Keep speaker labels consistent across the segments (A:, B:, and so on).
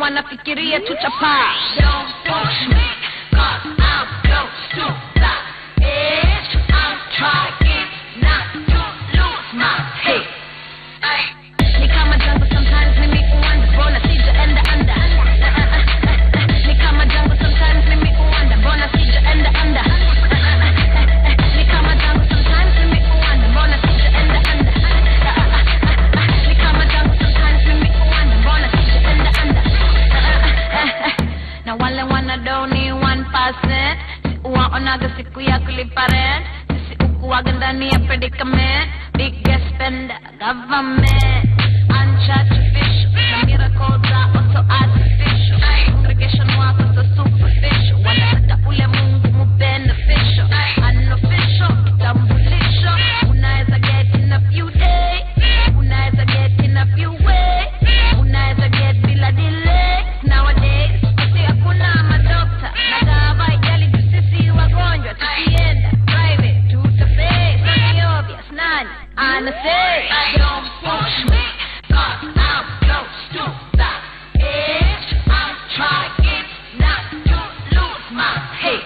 A: wanafikiria tutapaa. Don't push me, cause I'm close to the edge. I'm trying not to lose my head. Ni kama jungle sometimes, mimi uwanda, bona sijaenda under. Ni kama jungle sometimes, mimi uwanda, bona sijaenda under. Ni kama jungle sometimes, mimi uwanda, bona sijaenda under. Ni kama jungle sometimes, mimi uwanda, bona sijaenda under. Na wale wanadao ni 1%. Si uwaonaga siku ya kulipa rent. Sisi ukuwaga ndani ya predicament. Biggest spender, government. Unchurch-official, the miracles are also artificial. Congregation wako so superficial. Wanataka ule Mungu mu beneficial. Unofficial, kitambulisho. Unaweza get in a few days. Unaweza get in a few ways. Unaweza get bila delay. Nowadays, kasi hakuna madokta. Nagawa ijali sisi wagonjwa. Tukienda private, tutapay. Sunny obvious, nani anasay. Don't push me, cause I'm close to the edge. I'm trying not to lose my head.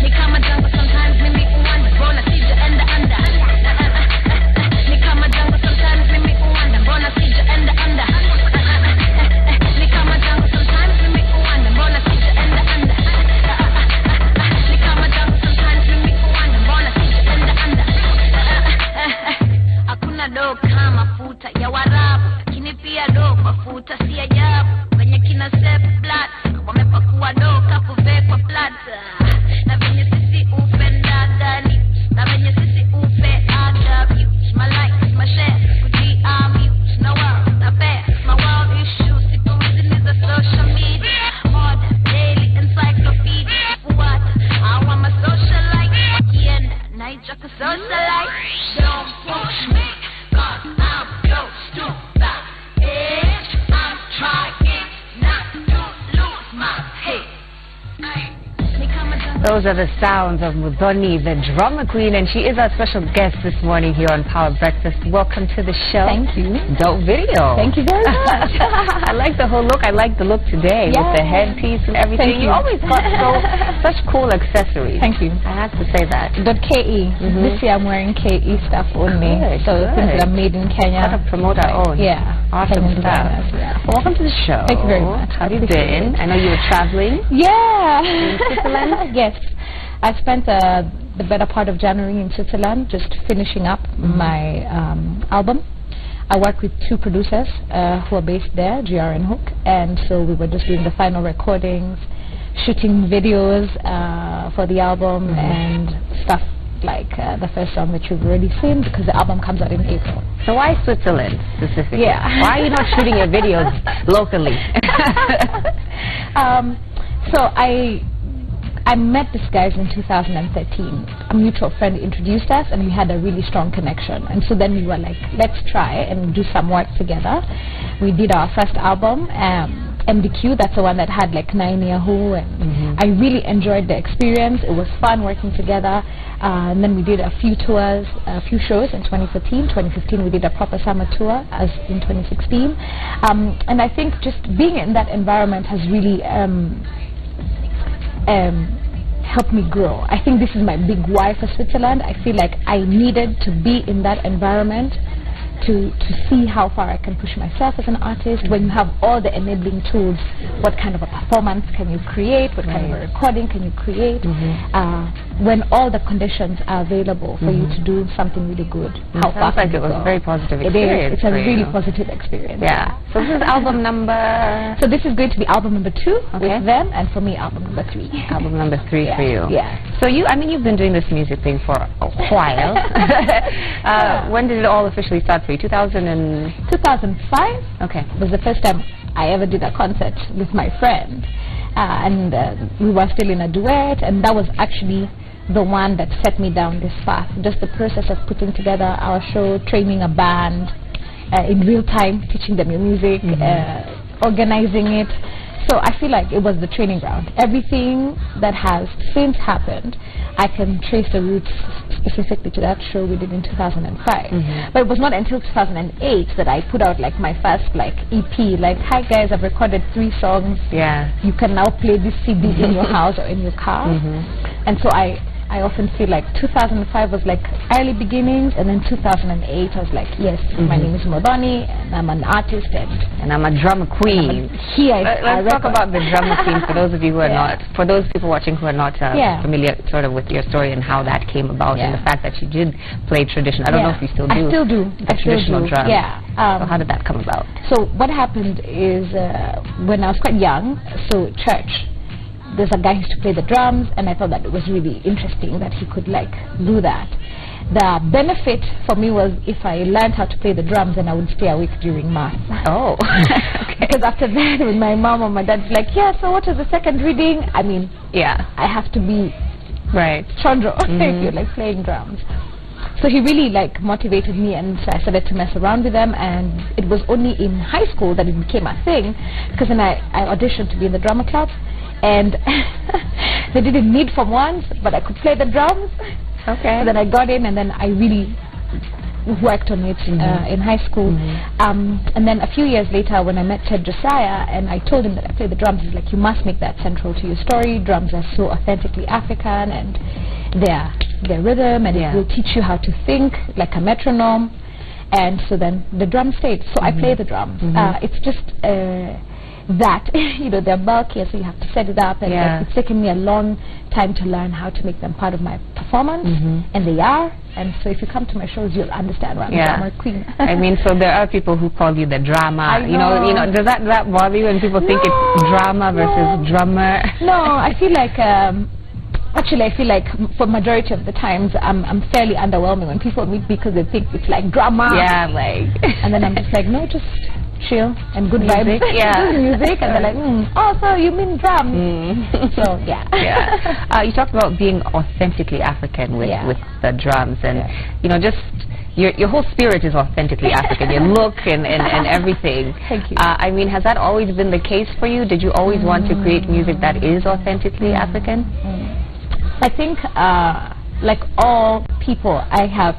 A: Ni kama jungle sometimes, mimi uwanda, bona sijaenda under. Ni kama jungle sometimes, mimi uwanda, bona sijaenda under. Ni kama jungle sometimes, mimi uwanda, bona sijaenda under. Ni kama jungle sometimes, mimi uwanda, bona sijaenda under. Hakuna do kama mafuta ya Warabu, lakini pia do mafuta si ajabu. Venye kina step blood, wamepakua do kakuvekwa plata. Na venye sisi upenda news, na venye sisi upeaga views. My likes, my shares, kujiamuse, na world, na bear, my world issues. Siku hizi ni za social media, modern, daily, encyclopedia. Fuata, hawa ma socialite, wakienda, naija kusocialite. Don't push me, cause I'm close to the edge. I'm trying not to lose my head.
B: Those are the sounds of Muthoni, the drama queen, and she is our special guest this morning here on Power Breakfast. Welcome to the show.
C: Thank you.
B: Dope video.
C: Thank you very much.
B: I like the whole look. I like the look today with the headpiece and everything.
C: Thank you.
B: You always got such cool accessories.
C: Thank you.
B: I have to say that.
C: .ke. This year I'm wearing KE stuff only.
B: Good,
C: so
B: good.
C: things that are made in Kenya.
B: Got to promote our own.
C: Yeah.
B: Awesome
C: Kenyan
B: stuff.
C: designers, yeah.
B: Well, welcome to the show.
C: Thank you very much.
B: How have you been? I know you were traveling.
C: Yeah.
B: In Switzerland?
C: Yes. I spent the better part of January in Switzerland just finishing up my album. I work with two producers who are based there, GR and Hook, and so we were just doing the final recordings, shooting videos for the album and stuff like the first song that you've already seen, because the album comes out in April.
B: So why Switzerland specifically?
C: Yeah.
B: Why are you not shooting your videos locally?
C: So I met these guys in 2013. A mutual friend introduced us and we had a really strong connection. And so then we were like, let's try and do some work together. We did our first album, MDQ, that's the one that had like 9 Yahoo, and I really enjoyed the experience. It was fun working together. And then we did a few tours, a few shows in 2014. 2015 we did a proper summer tour as in 2016. And I think just being in that environment has really helped me grow. I think this is my big why for Switzerland. I feel like I needed to be in that environment to see how far I can push myself as an artist. When you have all the enabling tools, what kind of a performance can you create, what kind of a recording can you create, when all the conditions are available for you to do something really good. How far
B: Sounds like it was a very positive experience.
C: It's a really positive experience.
B: Yeah. So this is album number...
C: So this is going to be album number 2 with them, and for me album number 3.
B: Album number 3 for you.
C: Yeah.
B: So you've been doing this music thing for a while. When did it all officially start for you? 2005?
C: Okay. It was the first time I ever did a concert with my friend. And we were still in a duet, and that was actually the one that set me down this path. Just the process of putting together our show, training a band in real time, teaching them your music, organizing it, So I feel like it was the training ground. Everything that has since happened, I can trace the roots specifically to that show we did in 2005. But it was not until 2008 that I put out like my first like EP. Like, hi guys, I've recorded 3 songs.
B: Yeah.
C: You can now play this CD in your house or in your car. And so I often feel like 2005 was like early beginnings, and then 2008 I was like, yes, my name is Modoni, and I'm an artist,
B: and I'm a drama queen. Let's talk about the drama queen for those of you who are not, for those people watching who are not familiar sort of with your story and how that came about, and the fact that you did play tradition. I don't know if you still do.
C: I still do.
B: The traditional drum.
C: Yeah.
B: So how did that come about?
C: So what happened is when I was quite young, so church, there's a guy who used to play the drums, and I thought that it was really interesting that he could like do that. The benefit for me was if I learned how to play the drums, then I would stay awake during mass.
B: Oh.
C: Okay. Because after that, when my mom or my dad's like, yeah, so what is the second reading? I mean, I have to be chondro if you're like playing drums. So he really like motivated me, and so I started to mess around with them, and it was only in high school that it became a thing, because then I auditioned to be in the drama club, and they didn't need Form 1s, but I could play the drums. Okay. So then I got in, and then I really worked on it in high school. And then a few years later, when I met Ted Josiah, and I told him that I play the drums, he's like, you must make that central to your story. Drums are so authentically African, and their rhythm, and it will teach you how to think like a metronome. And so then the drum stayed. So I play the drums. It's just that, you know, they're bulky, so you have to set it up, and like, it's taken me a long time to learn how to make them part of my performance, and they are. And so if you come to my shows, you'll understand why I'm a drama queen. I mean,
B: so there are people who call you the drama. You know, does that bother you when people think it's drama versus drummer?
C: No, I feel like actually, I feel like for majority of the times I'm fairly underwhelming when people meet me because they think it's like drama.
B: Yeah, like.
C: And then I'm just like, no, just chill and good vibes. Good music, and they're like, oh, so you mean drums? So
B: you talked about being authentically African with the drums, and you know, just your whole spirit is authentically African. Your look and everything.
C: Thank you.
B: I mean, has that always been the case for you? Did you always want to create music that is authentically African?
C: I think, like all people, I have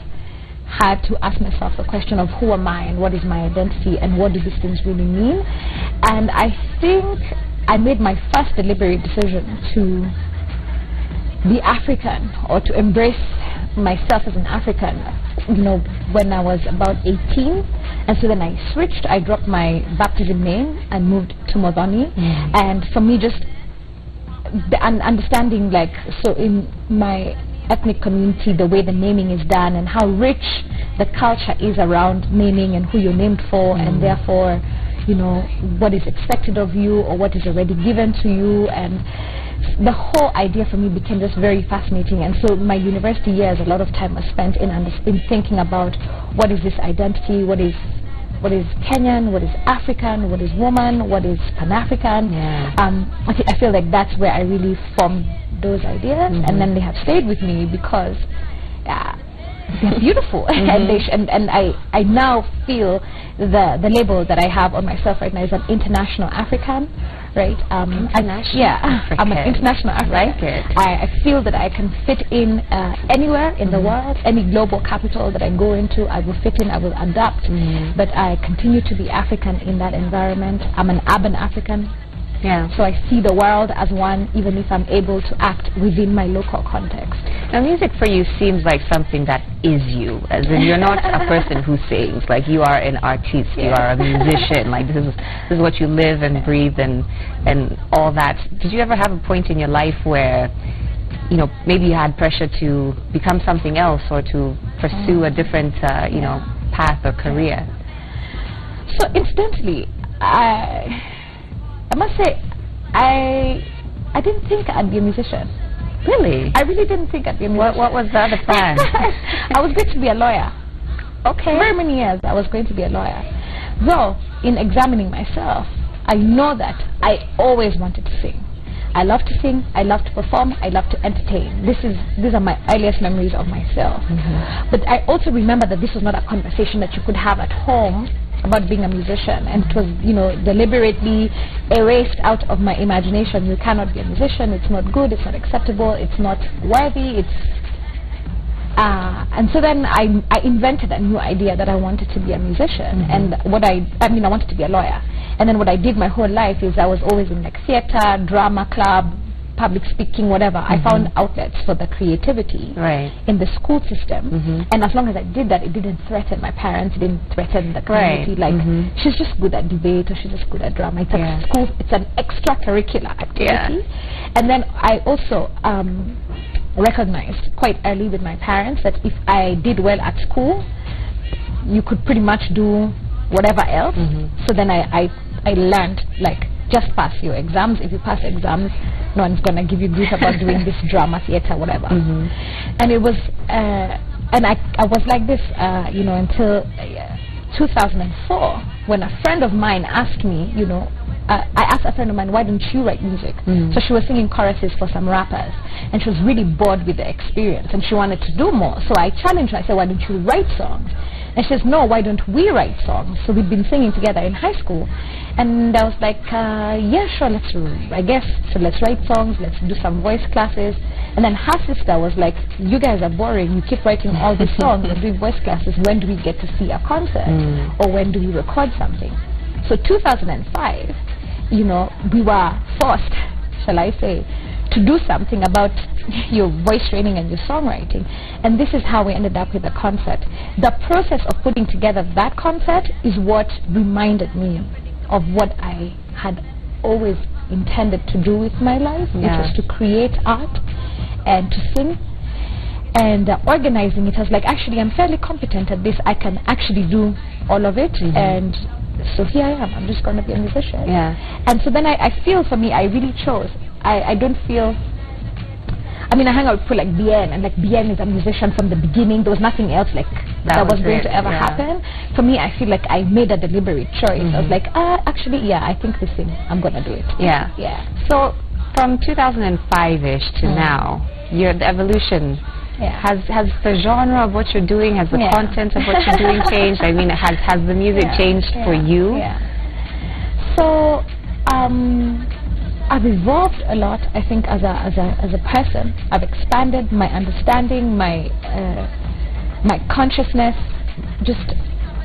C: had to ask myself the question of who am I and what is my identity and what do these things really mean. And I think I made my first deliberate decision to be African, or to embrace myself as an African, you know, when I was about 18. And so then I switched. I dropped my baptism name and moved to Modoni. And for me, just the understanding, like, so in my ethnic community, the way the naming is done and how rich the culture is around naming and who you're named for, and therefore, you know, what is expected of you or what is already given to you. And the whole idea for me became just very fascinating. And so my university years, a lot of time was spent in thinking about what is this identity, what is Kenyan, what is African, what is woman, what is Pan-African. I feel like that's where I really formed those ideas, and then they have stayed with me because they're beautiful. And I now feel the label that I have on myself right now is an international African, right?
B: International African.
C: I'm an international African. I feel that I can fit in anywhere in the world. Any global capital that I go into, I will fit in, I will adapt. But I continue to be African in that environment. I'm an urban African. So I see the world as one, even if I'm able to act within my local context.
B: Now, music for you seems like something that is you, as in you're not a person who sings. Like, you are an artiste, you are a musician. Like, this is what you live and breathe and all that. Did you ever have a point in your life where, you know, maybe you had pressure to become something else or to pursue a different, you know, path or career?
C: So, incidentally, I must say, I didn't think I'd be a musician.
B: Really?
C: I really didn't think I'd be a musician.
B: What was the other plan?
C: I was going to be a lawyer.
B: Okay.
C: For very many years, I was going to be a lawyer. Though, in examining myself, I know that I always wanted to sing. I love to sing, I love to perform, I love to entertain. These are my earliest memories of myself. But I also remember that this was not a conversation that you could have at home about being a musician, and it was, you know, deliberately erased out of my imagination. You cannot be a musician. It's not good. It's not acceptable. It's not worthy. And so then I invented a new idea that I wanted to be a musician, and I wanted to be a lawyer. And then what I did my whole life is I was always in like theater, drama club, public speaking, whatever. I found outlets for the creativity in the school system, and as long as I did that, it didn't threaten my parents, it didn't threaten the community. Like she's just good at debate, or she's just good at drama. It's a school, it's an extracurricular activity. And then I also recognized quite early with my parents that if I did well at school, you could pretty much do whatever else. So then I learned, like, just pass your exams. If you pass exams, no one's gonna give you grief about doing this drama, theater, whatever. And it was and I was like this you know, until 2004, when a friend of mine asked me, you know, I asked a friend of mine, why don't you write music? So she was singing choruses for some rappers, and she was really bored with the experience, and she wanted to do more. So I challenged her. I said, why don't you write songs? And she says, no, why don't we write songs? So we'd been singing together in high school. And I was like, yeah, sure, let's write songs, let's do some voice classes. And then her sister was like, you guys are boring, you keep writing all these songs and doing voice classes. When do we get to see a concert? Or when do we record something? So 2005, you know, we were forced, shall I say, to do something about your voice training and your songwriting. And this is how we ended up with the concert. The process of putting together that concert is what reminded me of what I had always intended to do with my life, which was to create art and to sing. And organizing it, I was like, actually, I'm fairly competent at this. I can actually do all of it. And so here I am. I'm just going to be a musician. And so then I feel, for me, I really chose. I don't feel, I mean, I hang out with people like Bien, and like Bien is a musician from the beginning. There was nothing else like that was going to ever happen. For me, I feel like I made a deliberate choice. I was like, actually, I think this thing, I'm going to do it.
B: So from 2005-ish to now, the evolution, has the genre of what you're doing, has the content of what you're doing changed? I mean, has the music changed for you?
C: So, I've evolved a lot, I think, as a person. I've expanded my understanding, my consciousness, just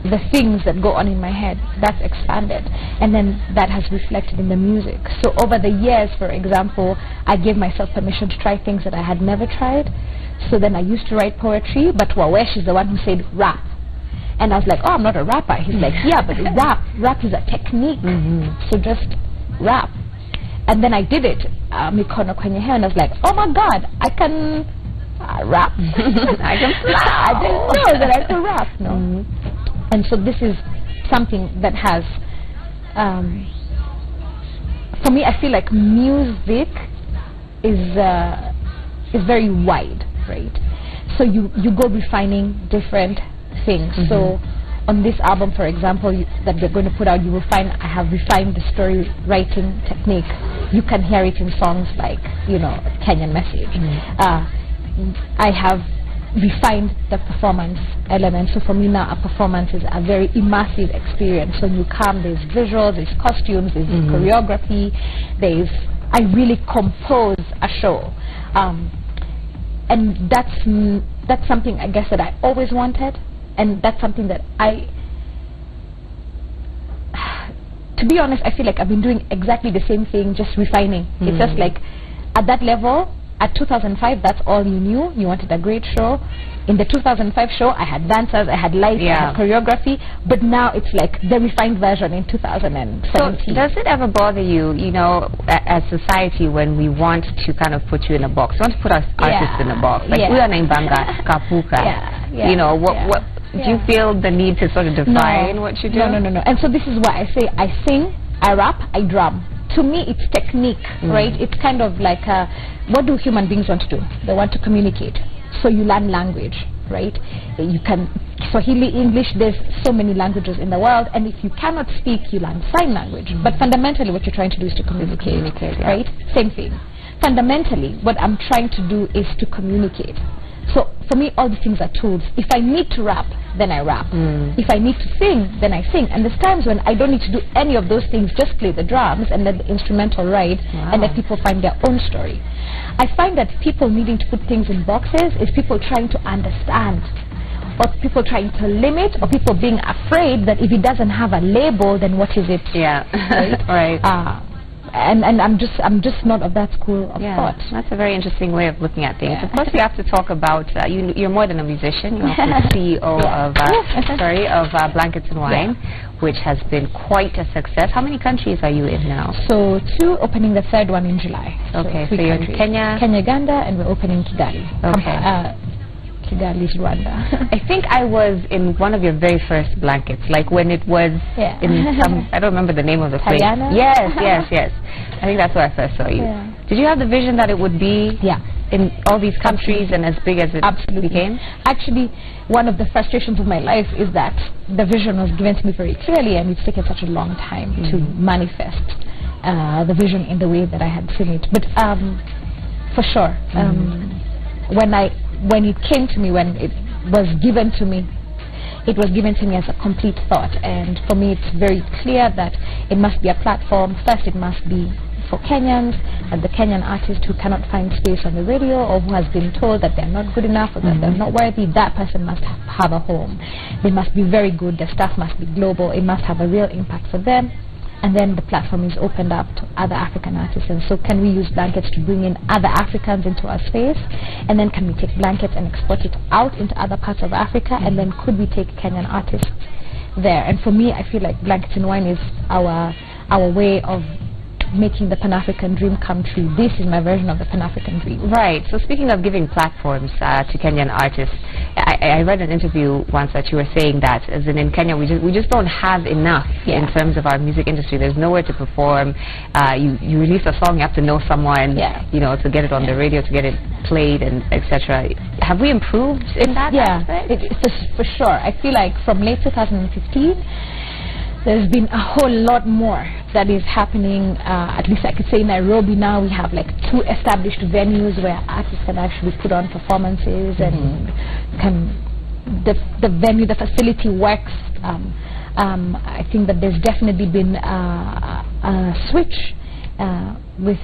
C: the things that go on in my head, that's expanded, and then that has reflected in the music. So over the years, for example, I gave myself permission to try things that I had never tried. So then I used to write poetry, but Wawesh is the one who said rap. And I was like, oh, I'm not a rapper. He's like, yeah, but rap is a technique. So just rap. And then I did it, mikono kwenye hair, and I was like, oh my God, I can rap. I can fly. I didn't know that I could rap. No. And so this is something that has, for me, I feel like music is very wide, right? So you go refining different things. So on this album, for example, that we're going to put out, you will find I have refined the story writing technique. You can hear it in songs like, you know, Kenyan Message. I have refined the performance element. So for me now, a performance is a very immersive experience. So you come, there's visuals, there's costumes, there's choreography, I really compose a show. And that's something, I guess, that I always wanted. And that's something that to be honest, I feel like I've been doing exactly the same thing, just refining. It's just like, at that level, at 2005, that's all you knew. You wanted a great show. In the 2005 show, I had dancers, I had lights, I had choreography, but now it's like the refined version in 2017.
B: So does it ever bother you, you know, as society, when we want to kind of put you in a box, we want to put us artists in a box, like we are named Banga, Kapuka, you know, what do you feel the need to sort of define what you do?
C: No. And so this is why I say I sing, I rap, I drum. To me, it's technique, right? It's kind of like, what do human beings want to do? They want to communicate. So you learn language, right? You can, Swahili, English, there's so many languages in the world, and if you cannot speak, you learn sign language. But fundamentally, what you're trying to do is to communicate, right? Same thing. Fundamentally, what I'm trying to do is to communicate. So for me, all these things are tools. If I need to rap, then I rap. If I need to sing, then I sing. And there's times when I don't need to do any of those things, just play the drums and let the instrumental ride and let people find their own story. I find that people needing to put things in boxes is people trying to understand, or people trying to limit, or people being afraid that if it doesn't have a label, then what is it?
B: Yeah,
C: right.
B: right.
C: And I'm just not of that school of thought.
B: That's a very interesting way of looking at things. Of course, we have to talk about you're more than a musician. You're also CEO of Blankets and Wine, which has been quite a success. How many countries are you in now?
C: So 2, opening the 3rd one in July.
B: Okay, so you're in Kenya,
C: Uganda, and we're opening Kigali.
B: Okay.
C: Kigali, Rwanda.
B: I think I was in one of your very first Blankets, like when it was in some, I don't remember the name of the place. Yes. I think that's where I first saw you. Yeah. Did you have the vision that it would be in all these countries and as big as it became? Actually,
C: one of the frustrations of my life is that the vision was given to me very clearly, and it's taken such a long time to manifest the vision in the way that I had seen it. But for sure, when it came to me, when it was given to me, it was given to me as a complete thought. And for me, it's very clear that it must be a platform. First, it must be for Kenyans, and the Kenyan artist who cannot find space on the radio, or who has been told that they're not good enough, or that they're not worthy. That person must have a home. They must be very good. Their stuff must be global. It must have a real impact for them. And then the platform is opened up to other African artists. And so can we use Blankets to bring in other Africans into our space? And then can we take Blankets and export it out into other parts of Africa? And then could we take Kenyan artists there? And for me, I feel like Blankets and Wine is our way of making the Pan-African dream come true. This is my version of the Pan-African dream.
B: Right. So speaking of giving platforms to Kenyan artists, I read an interview once that you were saying that, as in Kenya, we just don't have enough in terms of our music industry. There's nowhere to perform. You release a song, you have to know someone, you know, to get it on the radio, to get it played, and etc. Have we improved in that aspect?
C: For sure. I feel like from late 2015, there's been a whole lot more that is happening. At least I could say in Nairobi now we have like 2 established venues where artists can actually put on performances and the venue, the facility works. I think that there's definitely been a switch with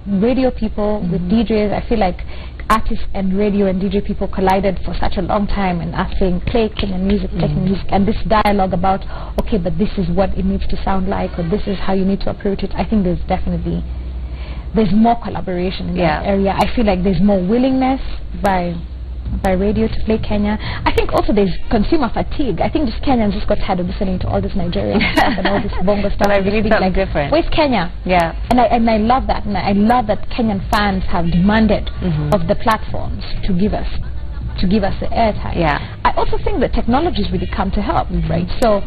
C: radio people, with DJs. I feel like artists and radio and DJ people collided for such a long time, and us saying play Kenyan music, and this dialogue about, okay, but this is what it needs to sound like, or this is how you need to approach it. I think there's more collaboration in that area. I feel like there's more willingness by radio to play Kenya. I think also there's consumer fatigue. I think just Kenyans just got tired of listening to all this Nigerian stuff and all this bongo stuff.
B: But I believe something like different.
C: Where's Kenya?
B: Yeah.
C: And I love that. And I love that Kenyan fans have demanded of the platforms to give us the airtime.
B: Yeah.
C: I also think that technology has really come to help, right? So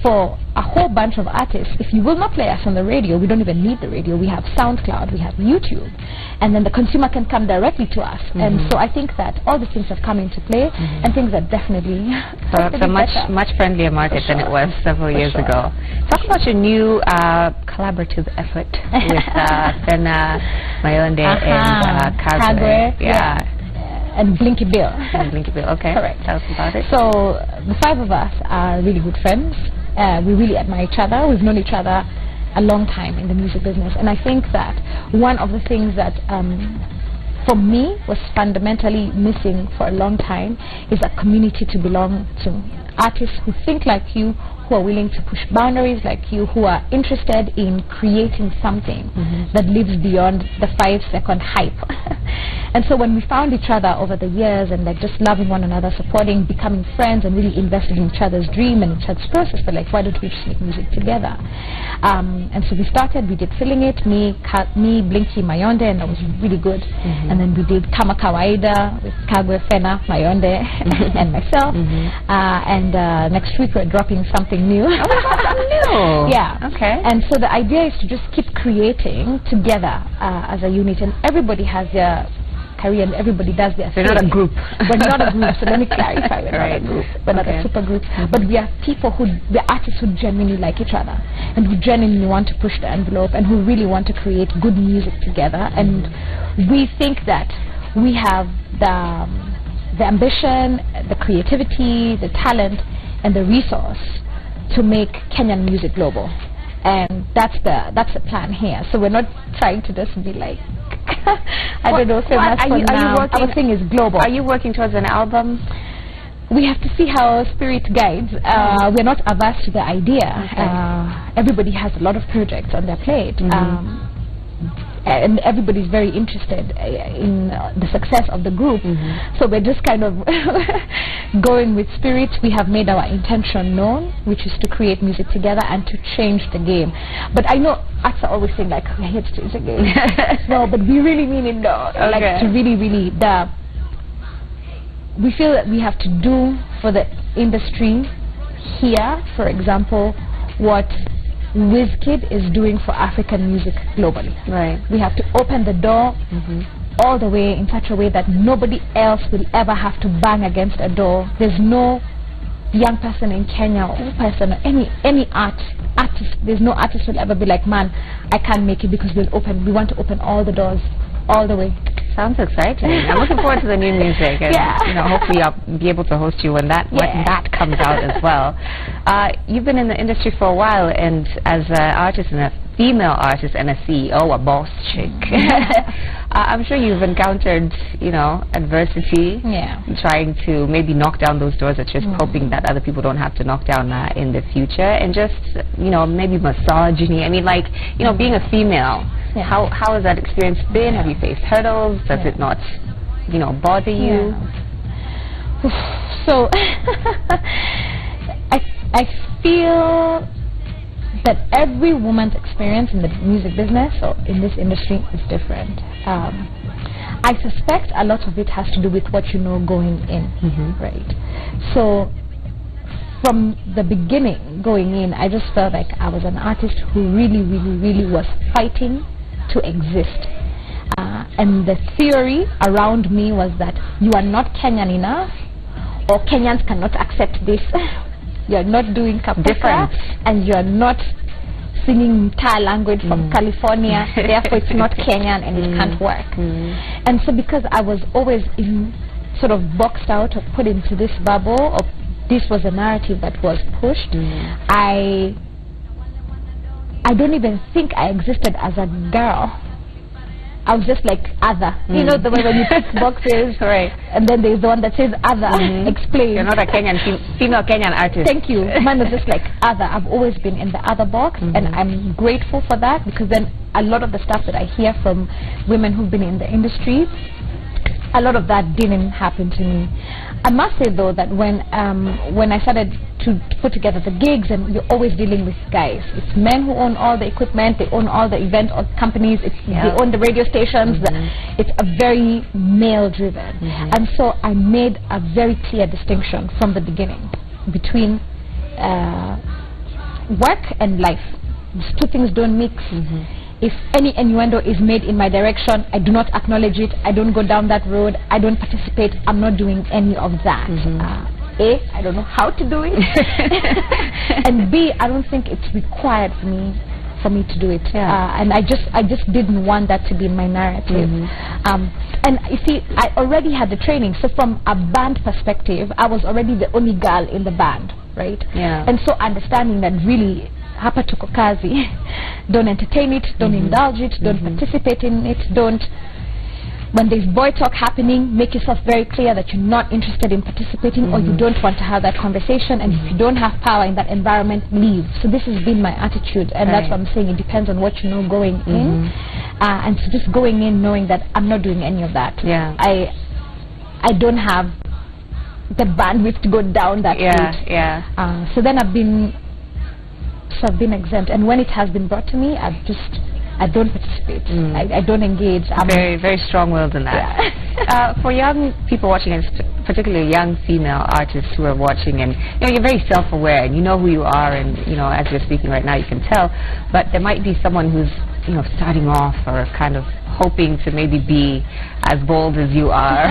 C: for a whole bunch of artists, if you will not play us on the radio, we don't even need the radio. We have SoundCloud, we have YouTube, and then the consumer can come directly to us. And so I think that all these things have come into play, and things are definitely
B: so it's a much friendlier market than it was several years ago. Talk about your new collaborative effort with Fena, Mayonde, and Kagwe.
C: And Blinky Bill.
B: Okay.
C: Correct.
B: Tell us about it.
C: So the 5 of us are really good friends. We really admire each other. We've known each other a long time in the music business. And I think that one of the things that for me was fundamentally missing for a long time is a community to belong to. Artists who think like you, who are willing to push boundaries like you, who are interested in creating something that lives beyond the 5-second hype. And so when we found each other over the years and like just loving one another, supporting, becoming friends, and really invested in each other's dream and each other's process, but like, why don't we just make music together? And so we started, we did Feeling It, me, Blinky, Mayonde, and that was really good. And then we did Kama Kawaida with Kagwe, Fena, Mayonde, and myself. And next week we're dropping something new.
B: Something new?
C: Yeah.
B: Okay.
C: And so the idea is to just keep creating together as a unit, and everybody has their career and everybody does their thing.
B: We're not a group.
C: We're not a group, so let me clarify. We're not a group. We're not a super group. But we are people we're artists who genuinely like each other and who genuinely want to push the envelope and who really want to create good music together. And we think that we have the ambition, the creativity, the talent, and the resource to make Kenyan music global. And that's the plan here. So we're not trying to just be like, I don't know, famous for now. Our thing is global.
B: Are you working towards an album?
C: We have to see how spirit guides. We're not averse to the idea. Okay. Everybody has a lot of projects on their plate. And everybody's very interested in the success of the group. So we're just kind of going with spirit. We have made our intention known, which is to create music together and to change the game. But I know acts are always saying like, we're here to change the game. No, but we really mean it though. Okay. Like to really, we feel that we have to do for the industry here, for example, what Wizkid is doing for African music globally. Right. We have to open the door all the way in such a way that nobody else will ever have to bang against a door. There's no young person in Kenya or person or any artist. There's no artist will ever be like, man, I can't make it because we want to open all the doors all the way.
B: Sounds exciting. I'm looking forward to the new music, and hopefully I'll be able to host you when that comes out as well. You've been in the industry for a while, and as an artist and a female artist and a CEO, a boss chick, I'm sure you've encountered, adversity, trying to maybe knock down those doors that you're hoping that other people don't have to knock down in the future, and just, maybe misogyny. I mean, like, being a female. Yeah. How has that experience been? Have you faced hurdles? Does it not, bother you?
C: So I feel that every woman's experience in the music business or in this industry is different. I suspect a lot of it has to do with what you know going in, right? So from the beginning going in, I just felt like I was an artist who really, really, really was fighting to exist. And the theory around me was that you are not Kenyan enough, or Kenyans cannot accept this. You're not doing kapuka, and you're not singing Thai language from California, therefore it's not Kenyan and it can't work. And so because I was always sort of boxed out or put into this bubble, or this was a narrative that was pushed, I don't even think I existed as a girl. I was just like other. You know the way when you tick boxes, right? And then there's the one that says other. Explain.
B: You're not a female Kenyan artist.
C: Thank you. Mine was just like other. I've always been in the other box, and I'm grateful for that, because then a lot of the stuff that I hear from women who've been in the industry, a lot of that didn't happen to me. I must say though that when I started to put together the gigs, and you're always dealing with guys. It's men who own all the equipment, they own all the event companies, they own the radio stations. It's a very male-driven. And so I made a very clear distinction from the beginning between work and life. These two things don't mix. If any innuendo is made in my direction, I do not acknowledge it. I don't go down that road. I don't participate. I'm not doing any of that. A, I don't know how to do it. And B, I don't think it's required for me to do it. And I just didn't want that to be my narrative. And you see, I already had the training. So from a band perspective, I was already the only girl in the band, right? And so understanding that really, hapa tuko kazi, don't entertain it, don't indulge it, don't participate in it, when there's boy talk happening, make yourself very clear that you're not interested in participating, or you don't want to have that conversation, and if you don't have power in that environment, leave. So this has been my attitude, and that's what I'm saying. It depends on what you know going in, and so just going in knowing that I'm not doing any of that. I don't have the bandwidth to go down that route. So then I've been exempt, and when it has been brought to me, I don't participate. I don't engage. I'm
B: very, very strong-willed in that. For young people watching, and particularly young female artists who are watching, and you're very self-aware, and you know who you are, and as you're speaking right now, you can tell. But there might be someone who's starting off or kind of hoping to maybe be as bold as you are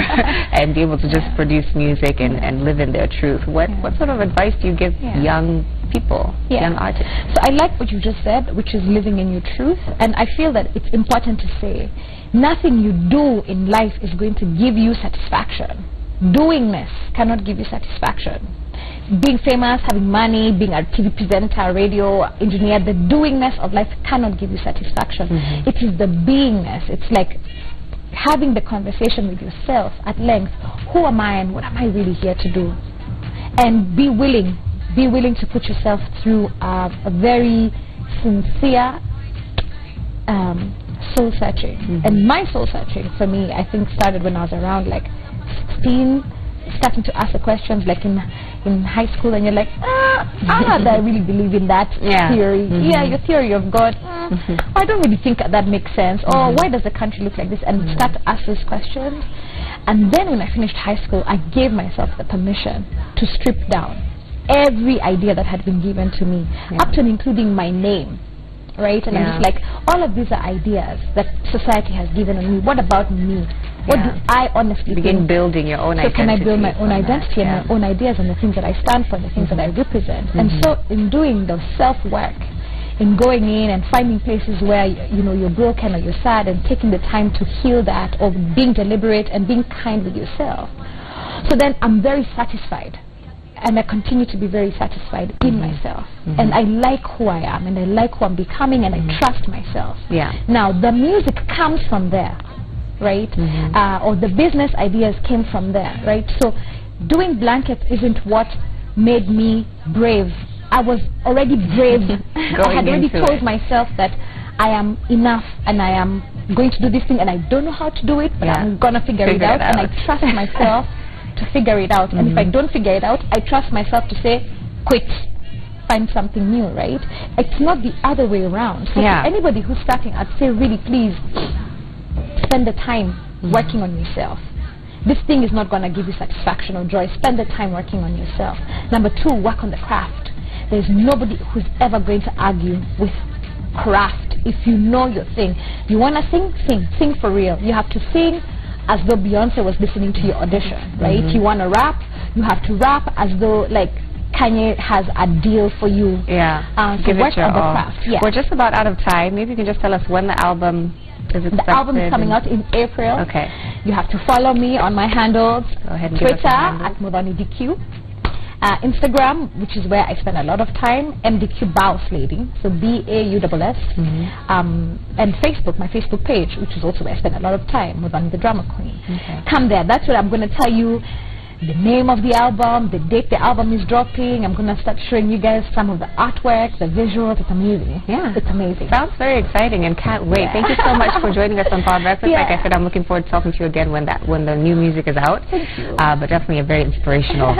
B: and be able to just produce music and live in their truth, what sort of advice do you give young people, young artists?
C: So I like what you just said, which is living in your truth, and I feel that it's important to say nothing you do in life is going to give you satisfaction. Doingness cannot give you satisfaction. Being famous, having money, being a TV presenter, radio engineer, the doingness of life cannot give you satisfaction. It is the beingness. It's like having the conversation with yourself at length. Who am I and what am I really here to do? And be willing to put yourself through a very sincere soul searching. And my soul searching, for me, I think started when I was around like 16, starting to ask the questions like in high school, and you're like, do I really believe in that theory? Your theory of God, I don't really think that makes sense. Or why does the country look like this? And start to ask those questions. And then when I finished high school, I gave myself the permission to strip down every idea that had been given to me, up to and including my name. Right? And I'm just like, all of these are ideas that society has given on me. What about me? What do I honestly
B: begin
C: think?
B: Building your own identity.
C: So can I build my own identity and my own ideas and the things that I stand for and the things that I represent? And so in doing the self-work, in going in and finding places where you're broken or you're sad and taking the time to heal that, or being deliberate and being kind with yourself, so then I'm very satisfied. And I continue to be very satisfied in myself. And I like who I am, and I like who I'm becoming, and I trust myself. Now, the music comes from there, right? Or the business ideas came from there, right? So doing Blankets isn't what made me brave. I was already brave. I had already told myself that I am enough, and I am going to do this thing, and I don't know how to do it, but I'm going to figure it out, and I trust myself to figure it out. And if I don't figure it out, I trust myself to say, quit, find something new, right? It's not the other way around. So for anybody who's starting, I'd say really please spend the time working on yourself. This thing is not going to give you satisfaction or joy. Spend the time working on yourself. Number 2, work on the craft. There's nobody who's ever going to argue with craft if you know your thing. You want to sing for real. You have to sing as though Beyonce was listening to your audition, right? You want to rap, you have to rap as though like Kanye has a deal for you. So
B: give
C: work
B: it your
C: on the
B: all.
C: craft.
B: We're just about out of time. Maybe you can just tell us when the album is expected.
C: The album is coming out in April.
B: Okay.
C: You have to follow me on my handles.
B: Go ahead and
C: Twitter
B: give us the handles.
C: at ModaniDQ. Instagram, which is where I spend a lot of time, MDQ Bows Lady, so BAUSS. And Facebook, my Facebook page, which is also where I spend a lot of time, Modani the Drama Queen. Come there. That's what I'm going to tell you. The name of the album, the date the album is dropping. I'm going to start showing you guys some of the artwork, the visuals. It's amazing. It's amazing.
B: Sounds very exciting and can't wait. Thank you so much for joining us on Power Breakfast. Like I said, I'm looking forward to talking to you again when the new music is out.
C: Thank you.
B: But definitely a very inspirational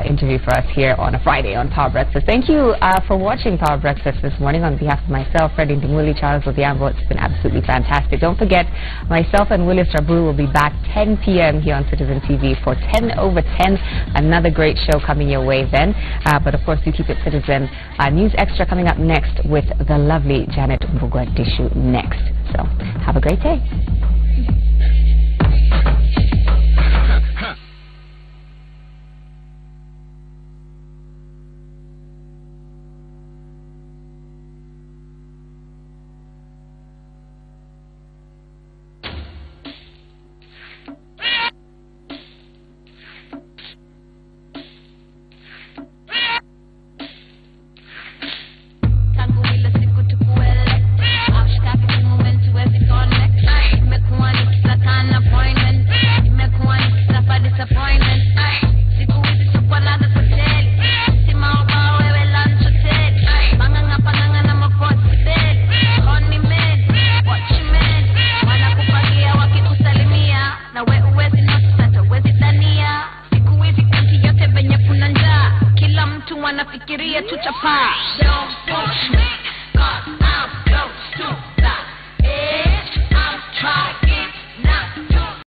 B: interview for us here on a Friday on Power Breakfast. Thank you for watching Power Breakfast this morning. On behalf of myself, Freddie Ndimuli, Charles Odhiambo, it's been absolutely fantastic. Don't forget, myself and Willis Rabru will be back 10 p.m. here on Citizen TV for 10 over 10. Another great show coming your way then. But of course, you keep it Citizen. News Extra coming up next with the lovely Janet Mvugwadishu next. So have a great day.
A: Wanafikiria tuchapa. Don't push me, 'cause I'm close to